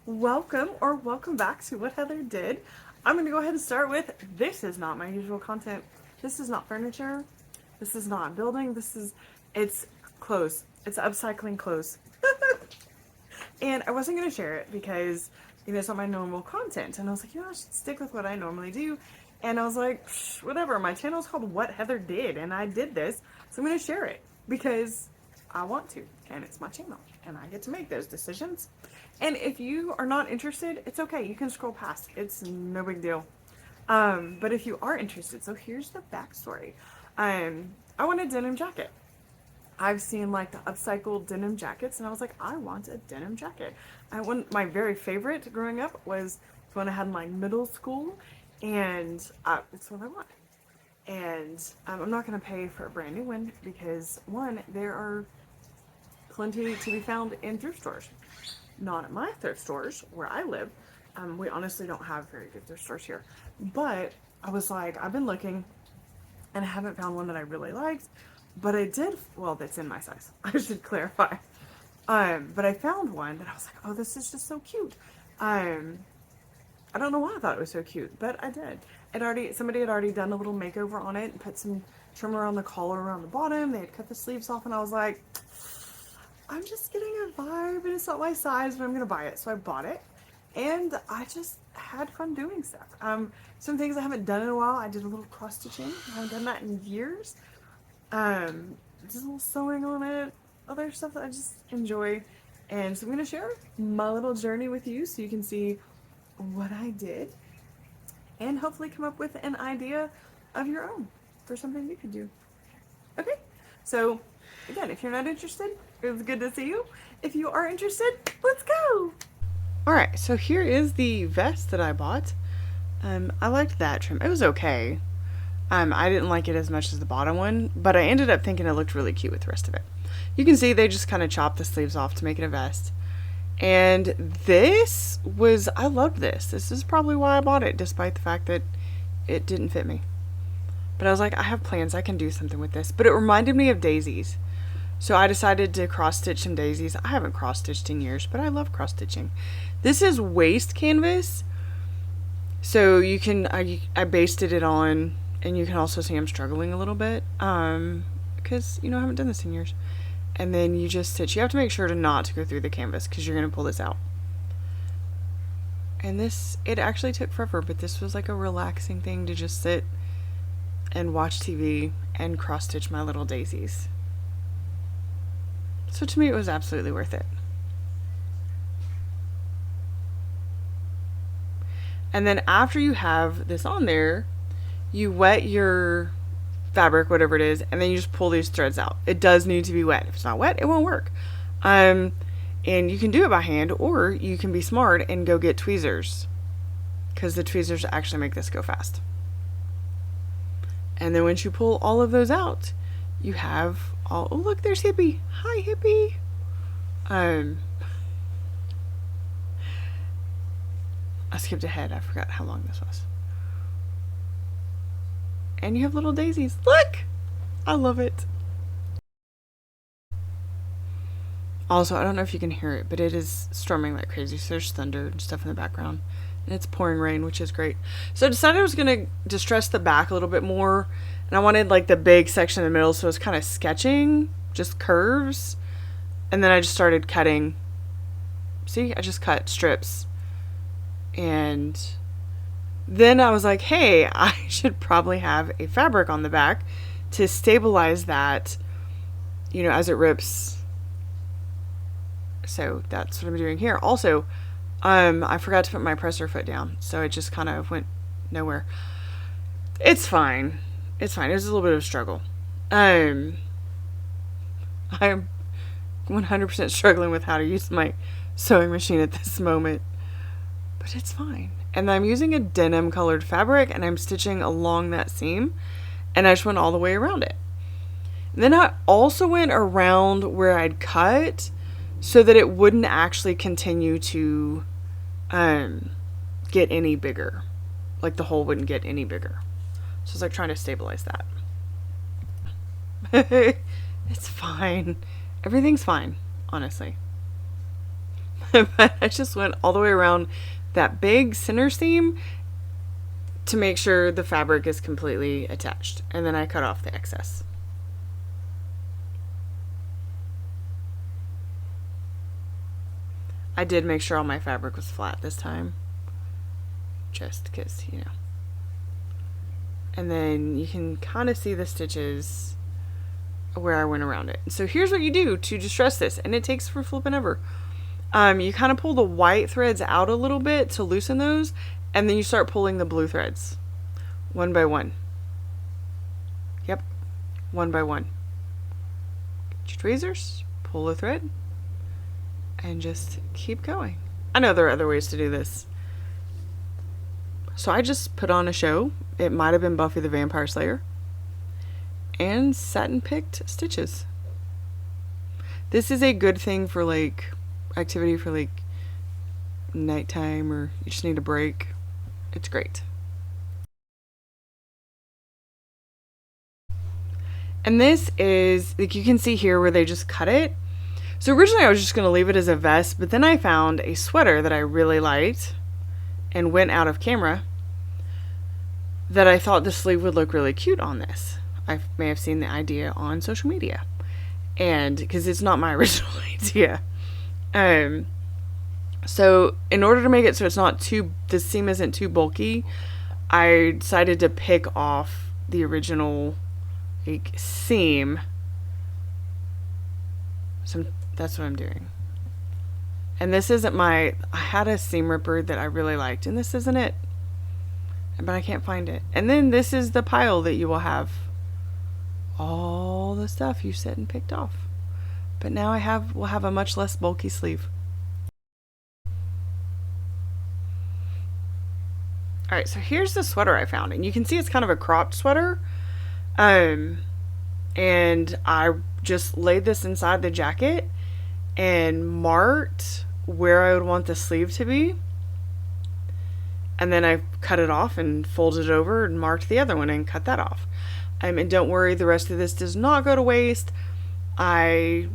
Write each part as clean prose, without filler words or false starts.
Welcome or welcome back to What Heather Did. I'm going to go ahead and start with this is not my usual content. This is not furniture. This is not building. It's clothes. It's upcycling clothes. And I wasn't going to share it because, it's not my normal content. And I was like, I should stick with what I normally do. And I was like, whatever. My channel is called What Heather Did, and I did this. So I'm going to share it because I want to, and it's my channel, and I get to make those decisions. And if you are not interested, it's okay. You can scroll past. It's no big deal. But if you are interested, so here's the backstory. I want a denim jacket. I've seen like the upcycled denim jackets, and I was like, I want a denim jacket. My very favorite growing up was the one I had in like middle school, and it's what I want. And I'm not going to pay for a brand new one because, one, there are plenty to be found in thrift stores. Not at my thrift stores where I live. We honestly don't have very good thrift stores here. But I was like, I've been looking and I haven't found one that I really liked. But I did, well, that's in my size. I should clarify. But I found one that I was like, oh, this is just so cute. I don't know why I thought it was so cute, but I did. Somebody had already done a little makeover on it and put some trim around the collar around the bottom. They had cut the sleeves off, and I was like, I'm just getting a vibe, and it's not my size, but I'm gonna buy it. So I bought it, and I just had fun doing stuff. Some things I haven't done in a while. I did a little cross stitching. I haven't done that in years. Just a little sewing on it. Other stuff that I just enjoy. And so I'm gonna share my little journey with you so you can see what I did and hopefully come up with an idea of your own for something you could do. Okay, so again, if you're not interested, it was good to see you. If you are interested, let's go. All right, so here is the vest that I bought. I liked that trim. It was okay. I didn't like it as much as the bottom one, but I ended up thinking it looked really cute with the rest of it. You can see they just kind of chopped the sleeves off to make it a vest. And I loved this. This is probably why I bought it, despite the fact that it didn't fit me. But I was like, I have plans. I can do something with this. But it reminded me of Daisies. So I decided to cross-stitch some Daisies. I haven't cross-stitched in years, but I love cross-stitching. This is waist canvas. So you can, I basted it on, and you can also see I'm struggling a little bit. Because, I haven't done this in years. And then you just stitch. You have to make sure not to go through the canvas because you're going to pull this out. And it actually took forever, but this was like a relaxing thing to just sit and watch TV and cross stitch my little daisies. So to me, it was absolutely worth it. And then after you have this on there, you wet your fabric, whatever it is, and then you just pull these threads out. It does need to be wet. If it's not wet, it won't work. And you can do it by hand, or you can be smart and go get tweezers, because the tweezers actually make this go fast. And then once you pull all of those out, you have oh look, there's Hippie. Hi, Hippie. I skipped ahead. I forgot how long this was. And you have little daisies. Look! I love it. Also, I don't know if you can hear it, but it is storming like crazy. So there's thunder and stuff in the background. And it's pouring rain, which is great. So I decided I was going to distress the back a little bit more. And I wanted like the big section in the middle, so it's kind of sketching, just curves. And then I just started cutting. See, I just cut strips. And then I was like, hey, I should probably have a fabric on the back to stabilize that, as it rips. So that's what I'm doing here. Also, I forgot to put my presser foot down, so it just kind of went nowhere. It's fine. It's fine. It was a little bit of a struggle. I'm 100% struggling with how to use my sewing machine at this moment. But it's fine. And I'm using a denim colored fabric, and I'm stitching along that seam, and I just went all the way around it. And then I also went around where I'd cut so that it wouldn't actually continue to get any bigger. Like the hole wouldn't get any bigger. So it's like trying to stabilize that. It's fine. Everything's fine, honestly. But I just went all the way around that big center seam to make sure the fabric is completely attached. And then I cut off the excess. I did make sure all my fabric was flat this time. Just because, you know. And then you can kind of see the stitches where I went around it. So here's what you do to distress this, and it takes for flipping ever. You kind of pull the white threads out a little bit to loosen those, and then you start pulling the blue threads one by one. Yep, one by one. Get your tweezers, pull a thread, and just keep going. I know there are other ways to do this. So I just put on a show. It might have been Buffy the Vampire Slayer. And satin picked stitches. This is a good thing for like activity for like nighttime, or you just need a break. It's great. And this is, like, you can see here where they just cut it. So originally I was just going to leave it as a vest, but then I found a sweater that I really liked and went out of camera that I thought the sleeve would look really cute on this. I may have seen the idea on social media, and because it's not my original idea. So in order to make it so it's not too, the seam isn't too bulky, I decided to pick off the original like seam. So that's what I'm doing. And this isn't my, I had a seam ripper that I really liked, and this isn't it, but I can't find it. And then this is the pile that you will have all the stuff you set and picked off. But now we'll have a much less bulky sleeve. Alright, so here's the sweater I found, and you can see it's kind of a cropped sweater. And I just laid this inside the jacket and marked where I would want the sleeve to be. And then I cut it off and folded it over and marked the other one and cut that off. And don't worry, the rest of this does not go to waste. I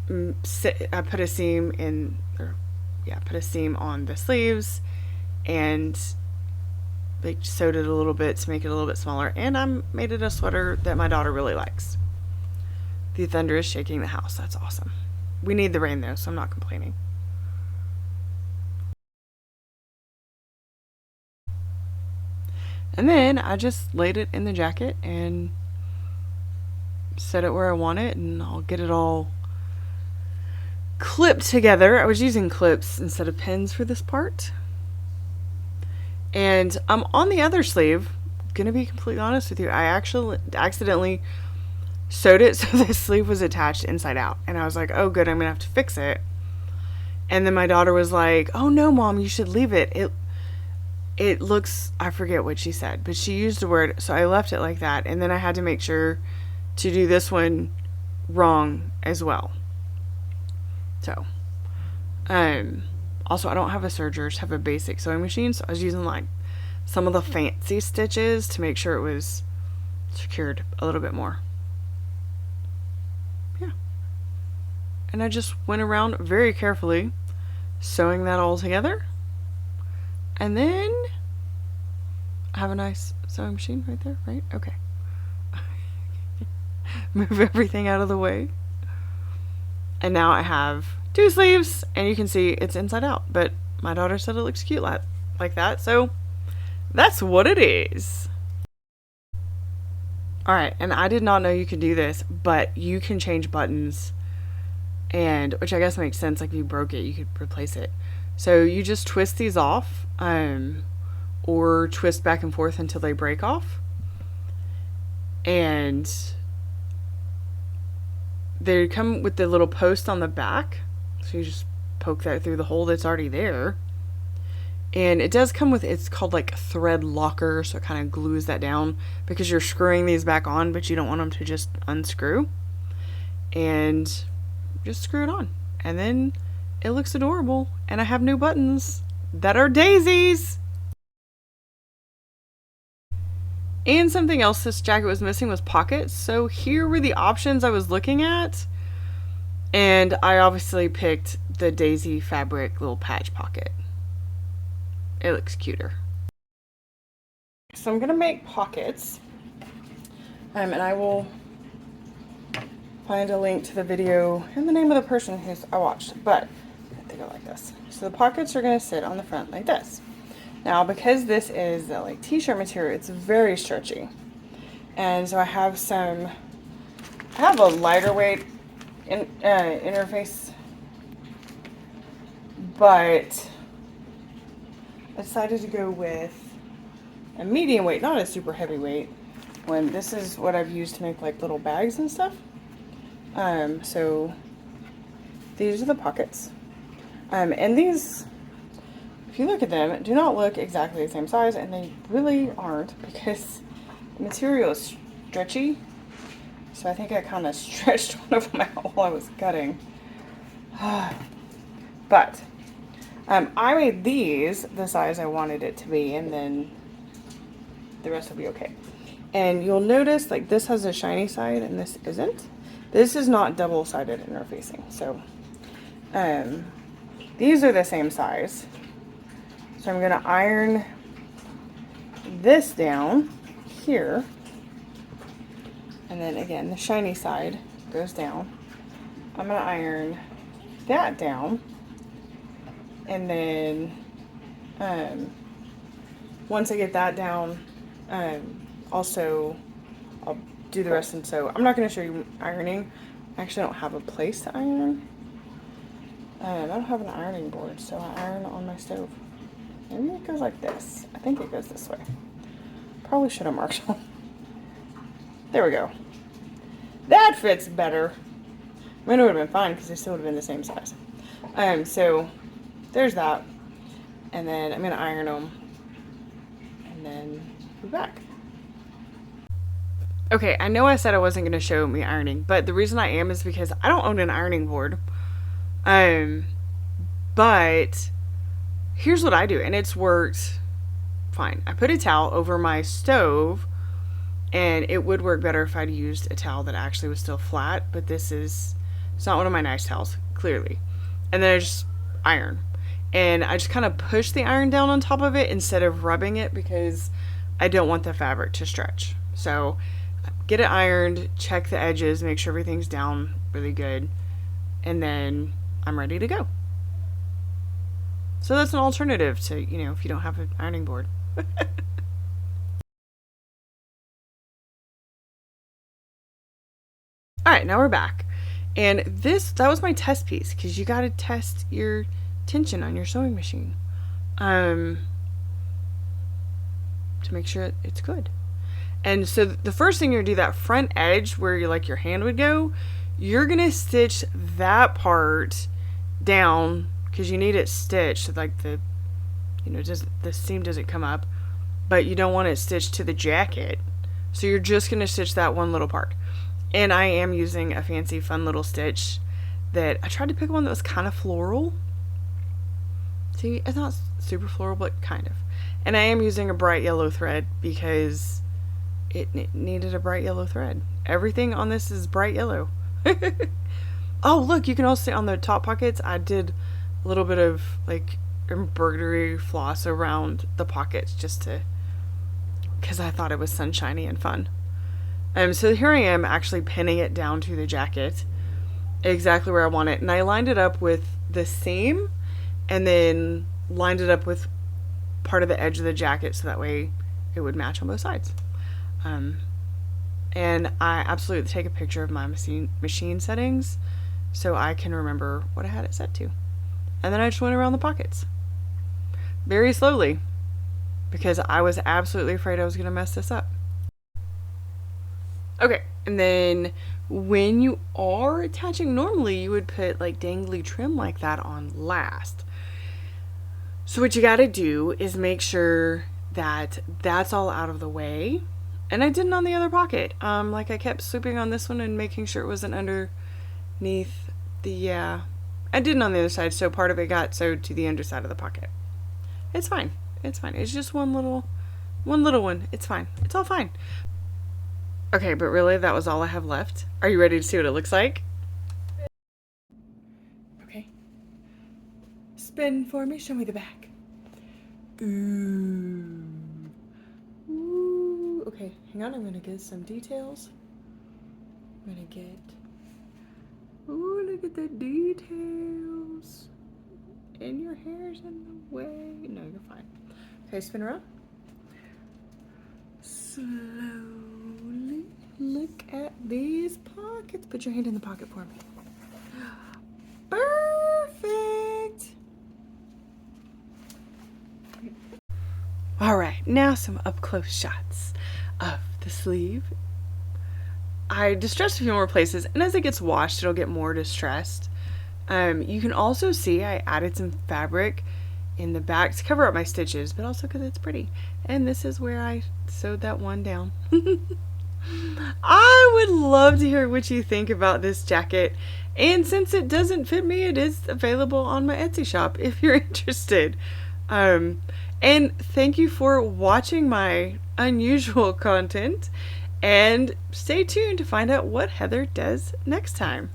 put a seam in, put a seam on the sleeves and like sewed it a little bit to make it a little bit smaller, and I made it a sweater that my daughter really likes. The thunder is shaking the house. That's awesome. We need the rain though, so I'm not complaining. And then I just laid it in the jacket and set it where I want it, and I'll get it all clipped together. I was using clips instead of pins for this part. And on the other sleeve, gonna be completely honest with you, I actually accidentally sewed it so the sleeve was attached inside out, and I was like, oh good, I'm gonna have to fix it. And then my daughter was like, oh no mom, you should leave it, it looks, I forget what she said, but she used a word, so I left it like that. And then I had to make sure to do this one wrong as well. So also I don't have a serger, I just have a basic sewing machine, so I was using like some of the fancy stitches to make sure it was secured a little bit more. Yeah. And I just went around very carefully sewing that all together. And then I have a nice sewing machine right there, right? Okay. Move everything out of the way. And now I have 2 sleeves, and you can see it's inside out, but my daughter said it looks cute like that, so that's what it is. Alright, and I did not know you could do this, but you can change buttons, and which I guess makes sense, like if you broke it, you could replace it. So you just twist these off, or twist back and forth until they break off. And they come with the little post on the back. So you just poke that through the hole that's already there. And it does come with, it's called like thread locker, so it kind of glues that down because you're screwing these back on, but you don't want them to just unscrew. And just screw it on. And then it looks adorable. And I have new buttons that are daisies. And something else this jacket was missing was pockets. So here were the options I was looking at. And I obviously picked the Daisy fabric little patch pocket. It looks cuter. So I'm gonna make pockets, and I will find a link to the video and the name of the person who's I watched, but they go like this. So the pockets are gonna sit on the front like this. Now, because this is the like t-shirt material, it's very stretchy, and so I have a lighter weight interface, but I decided to go with a medium weight, not a super heavy weight, when this is what I've used to make like little bags and stuff. So these are the pockets. And these, if you look at them, do not look exactly the same size, and they really aren't because the material is stretchy. So I think I kind of stretched one of them out while I was cutting. But I made these the size I wanted it to be, and then the rest will be okay. And you'll notice like this has a shiny side and this isn't. This is not double-sided interfacing. So these are the same size. So I'm gonna iron this down here. And then again, the shiny side goes down. I'm gonna iron that down. And then once I get that down, also I'll do the rest. And so I'm not going to show you ironing. I actually don't have a place to iron. I don't have an ironing board, so I iron on my stove. Maybe it goes like this. I think it goes this way. Probably should have marked on. There we go. That fits better. I mean, it would have been fine because they still would have been the same size. So there's that. And then I'm going to iron them. And then be back. Okay, I know I said I wasn't going to show me ironing, but the reason I am is because I don't own an ironing board. But here's what I do, and it's worked fine. I put a towel over my stove, and it would work better if I'd used a towel that actually was still flat, but it's not one of my nice towels, clearly. And then I just iron. And I just kind of push the iron down on top of it instead of rubbing it because I don't want the fabric to stretch. So get it ironed, check the edges, make sure everything's down really good, and then I'm ready to go. So that's an alternative to, if you don't have an ironing board. Alright, now we're back. And that was my test piece, because you got to test your tension on your sewing machine to make sure it's good. And so the first thing you're gonna do, that front edge where your hand would go, you're gonna stitch that part down because you need it stitched so the seam doesn't come up, but you don't want it stitched to the jacket. So you're just gonna stitch that one little part. And I am using a fancy fun little stitch that I tried to pick one that was kind of floral. See, it's not super floral, but kind of. And I am using a bright yellow thread because it needed a bright yellow thread. Everything on this is bright yellow. Oh, look, you can also see on the top pockets, I did a little bit of embroidery floss around the pockets because I thought it was sunshiny and fun. So here I am actually pinning it down to the jacket exactly where I want it. And I lined it up with the seam and then lined it up with part of the edge of the jacket so that way it would match on both sides. And I absolutely take a picture of my machine settings so I can remember what I had it set to. And then I just went around the pockets very slowly because I was absolutely afraid I was going to mess this up. Okay, and then when you are attaching, normally you would put dangly trim like that on last. So what you got to do is make sure that that's all out of the way. And I didn't on the other pocket. I kept swooping on this one and making sure it wasn't underneath the, I didn't on the other side, so part of it got sewed to the underside of the pocket. It's fine. It's fine. It's just one little one. It's fine. It's all fine. Okay, but really, that was all I have left. Are you ready to see what it looks like? Okay. spin for me. Show me the back. Ooh. Ooh. Okay, hang on. I'm going to get some details. I'm going to get... Ooh, look at the details. And your hair's in the way. No, you're fine. Okay, spin around. Slowly look at these pockets. Put your hand in the pocket for me. Perfect. All right, now some up close shots of the sleeve. I distressed a few more places, and as it gets washed, it'll get more distressed. You can also see I added some fabric in the back to cover up my stitches, but also because it's pretty. And this is where I sewed that one down. I would love to hear what you think about this jacket. And since it doesn't fit me, it is available on my Etsy shop if you're interested. And thank you for watching my unusual content. And stay tuned to find out what Heather does next time.